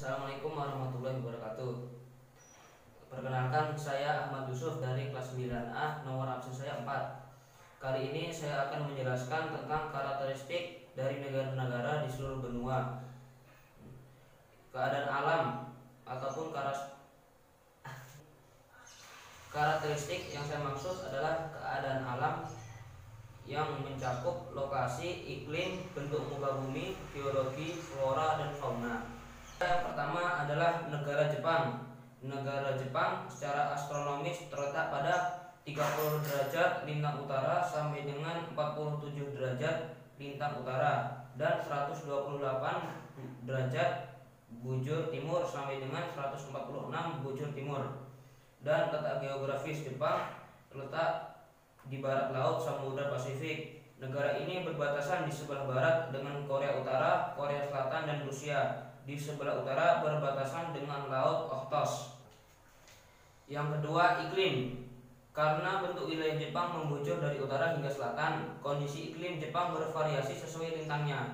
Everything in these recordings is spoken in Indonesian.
Assalamualaikum warahmatullahi wabarakatuh. Perkenalkan, saya Ahmad Yusuf dari kelas 9A, nomor absen saya 4. Kali ini saya akan menjelaskan tentang karakteristik dari negara-negara di seluruh benua. Keadaan alam ataupun karakteristik yang saya maksud adalah keadaan alam yang mencakup lokasi, iklim, bentuk muka bumi, geologi, flora, dan fauna. Yang pertama adalah negara Jepang. Negara Jepang secara astronomis terletak pada 30 derajat lintang utara sampai dengan 47 derajat lintang utara dan 128 derajat bujur timur sampai dengan 146 bujur timur. Dan letak geografis Jepang terletak di barat laut Samudra Pasifik. Negara ini berbatasan di sebelah barat dengan Korea Utara, Korea Selatan, dan Rusia. Di sebelah utara berbatasan dengan Laut Okhotsk. Yang kedua, iklim. Karena bentuk wilayah Jepang membujur dari utara hingga selatan, kondisi iklim Jepang bervariasi sesuai lintangnya.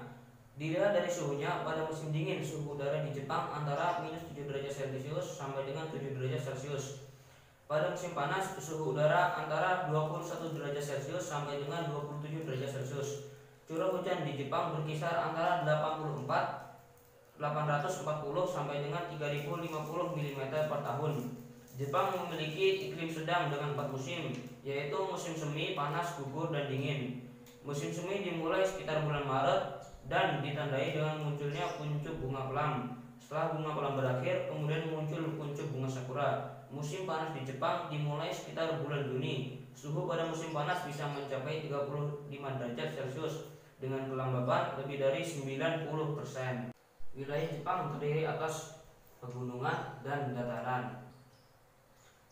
Dilihat dari suhunya, pada musim dingin suhu udara di Jepang antara -7 derajat Celcius sampai dengan 7 derajat Celcius. Pada musim panas, suhu udara antara 21 derajat Celcius sampai dengan 27 derajat Celcius. Curah hujan di Jepang berkisar antara 840 sampai dengan 3050 mm per tahun. Jepang memiliki iklim sedang dengan 4 musim, yaitu musim semi, panas, gugur, dan dingin. Musim semi dimulai sekitar bulan Maret dan ditandai dengan munculnya kuncup bunga pelang. Setelah bunga pelang berakhir, kemudian muncul kuncup bunga sakura. Musim panas di Jepang dimulai sekitar bulan Juni. Suhu pada musim panas bisa mencapai 35 derajat Celcius dengan kelembapan lebih dari 90%. Wilayah Jepang terdiri atas pegunungan dan dataran.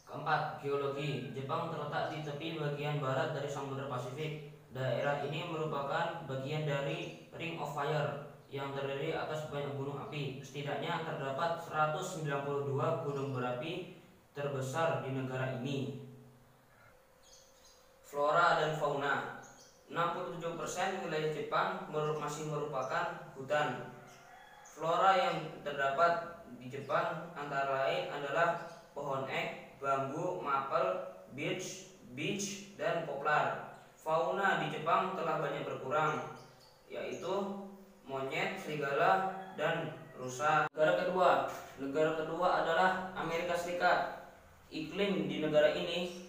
Keempat, geologi. Jepang terletak di tepi bagian barat dari Samudra Pasifik. Daerah ini merupakan bagian dari Ring of Fire yang terdiri atas banyak gunung api. Setidaknya terdapat 192 gunung berapi terbesar di negara ini. Flora dan fauna. 67% wilayah Jepang masih merupakan hutan. Flora yang terdapat di Jepang antara lain adalah pohon ek, bambu, mapel, beech, dan poplar. Fauna di Jepang telah banyak berkurang, yaitu monyet, serigala, dan rusa. Negara kedua adalah Amerika Serikat. Iklim di negara ini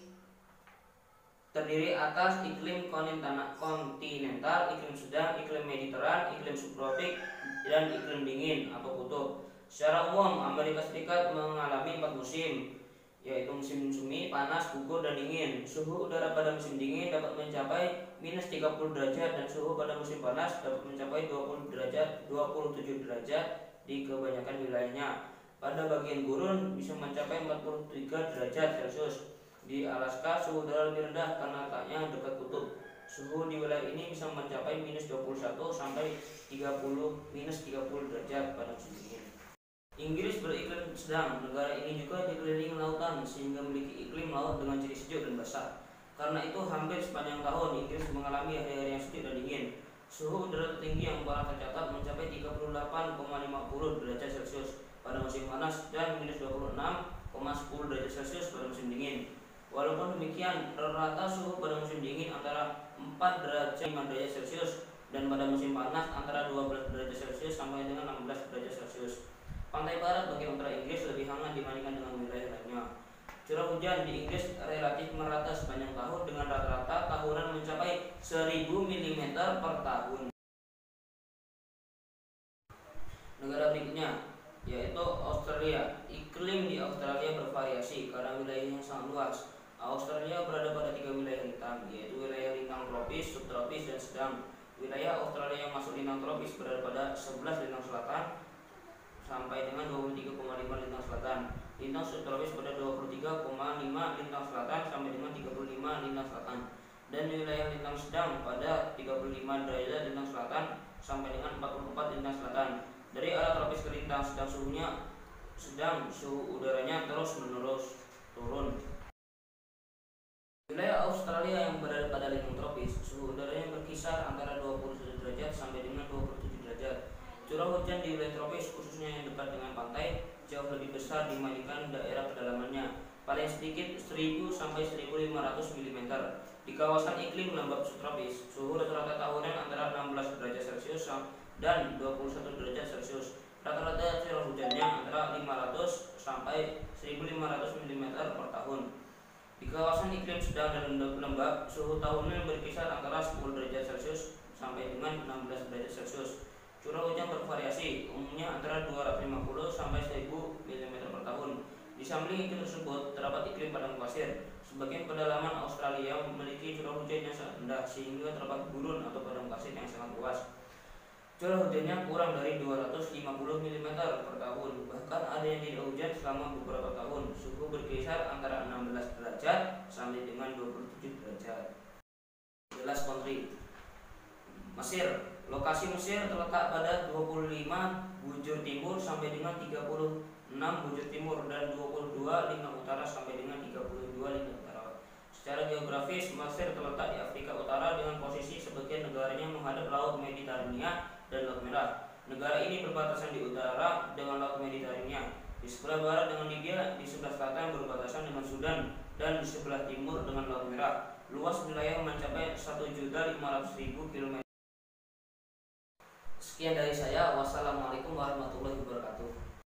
terdiri atas iklim kontinental, iklim sedang, iklim mediteran, iklim subtropik, dan iklim dingin atau kutub. Secara umum, Amerika Serikat mengalami 4 musim, yaitu musim semi, panas, gugur, dan dingin. Suhu udara pada musim dingin dapat mencapai -30 derajat dan suhu pada musim panas dapat mencapai 27 derajat di kebanyakan wilayahnya. Pada bagian gurun bisa mencapai 43 derajat Celcius. Di Alaska, suhu udara lebih rendah karena letaknya dekat kutub. Suhu di wilayah ini bisa mencapai -21 sampai -30 derajat pada musim dingin. Inggris beriklim sedang. Negara ini juga dikelilingi lautan sehingga memiliki iklim laut dengan ciri sejuk dan basah. Karena itu hampir sepanjang tahun Inggris mengalami hari-hari yang sejuk dan dingin. Suhu udara tertinggi yang pernah tercatat mencapai 38,50 derajat Celcius pada musim panas dan -26,10 derajat Celcius pada musim dingin. Walaupun demikian, rata-rata suhu pada musim dingin antara 4 derajat 5 derajat Celcius dan pada musim panas antara 12 derajat Celcius sampai dengan 16 derajat Celcius. Pantai barat bagian utara Inggris lebih hangat dibandingkan dengan wilayah lainnya. Curah hujan di Inggris relatif merata sepanjang tahun dengan rata-rata tahunan mencapai 1000 mm per tahun. Negara berikutnya yaitu Australia. Iklim di Australia bervariasi karena wilayahnya sangat luas. Australia berada pada 3 wilayah lintang, yaitu wilayah lintang tropis, subtropis, dan sedang. Wilayah Australia yang masuk lintang tropis berada pada 11 lintang selatan sampai dengan 23,5 lintang selatan. Lintang subtropis pada 23,5 lintang selatan sampai dengan 35 lintang selatan. Dan wilayah lintang sedang pada 35 derajat lintang selatan sampai dengan 44 lintang selatan. Dari arah tropis ke lintang sedang suhu udaranya terus-menerus turun. Wilayah Australia yang berada pada lintang tropis, suhu udaranya berkisar antara 21 derajat sampai dengan 27 derajat. Curah hujan di wilayah tropis khususnya yang dekat dengan pantai jauh lebih besar dibandingkan daerah pedalamannya, paling sedikit 1000 sampai 1500 mm. Di kawasan iklim lembab subtropis, suhu rata-rata tahunan antara 16 derajat Celcius dan 21 derajat Celcius. Rata-rata curah hujannya antara 500 sampai 1500 mm per tahun. Di kawasan iklim sedang dan lembab, suhu tahunan berkisar antara 10 derajat Celcius sampai dengan 16 derajat Celcius. Curah hujan bervariasi, umumnya antara 250 sampai 1000 mm per tahun. Di samping iklim tersebut terdapat iklim padang pasir. Sebagian pedalaman Australia memiliki curah hujan yang sangat rendah sehingga terdapat gurun atau padang pasir yang sangat luas. Curah hujannya kurang dari 250 mm per tahun. Bahkan ada yang tidak hujan selama beberapa tahun. Suhu berkisar antara 16 derajat sampai dengan 27 derajat. Jelas country. Mesir. Lokasi Mesir terletak pada 25 bujur timur sampai dengan 36 bujur timur dan 22 lintang utara sampai dengan 32 lintang utara. Secara geografis, Mesir terletak di Afrika Utara dengan posisi sebagian negaranya menghadap Laut Mediterania dan Laut Merah. Negara ini berbatasan di utara dengan Laut Mediterania, di sebelah barat dengan Libya, di sebelah selatan berbatasan dengan Sudan, dan di sebelah timur dengan Laut Merah. Luas wilayah mencapai 1.500.000 km. Sekian dari saya. Wassalamualaikum warahmatullahi wabarakatuh.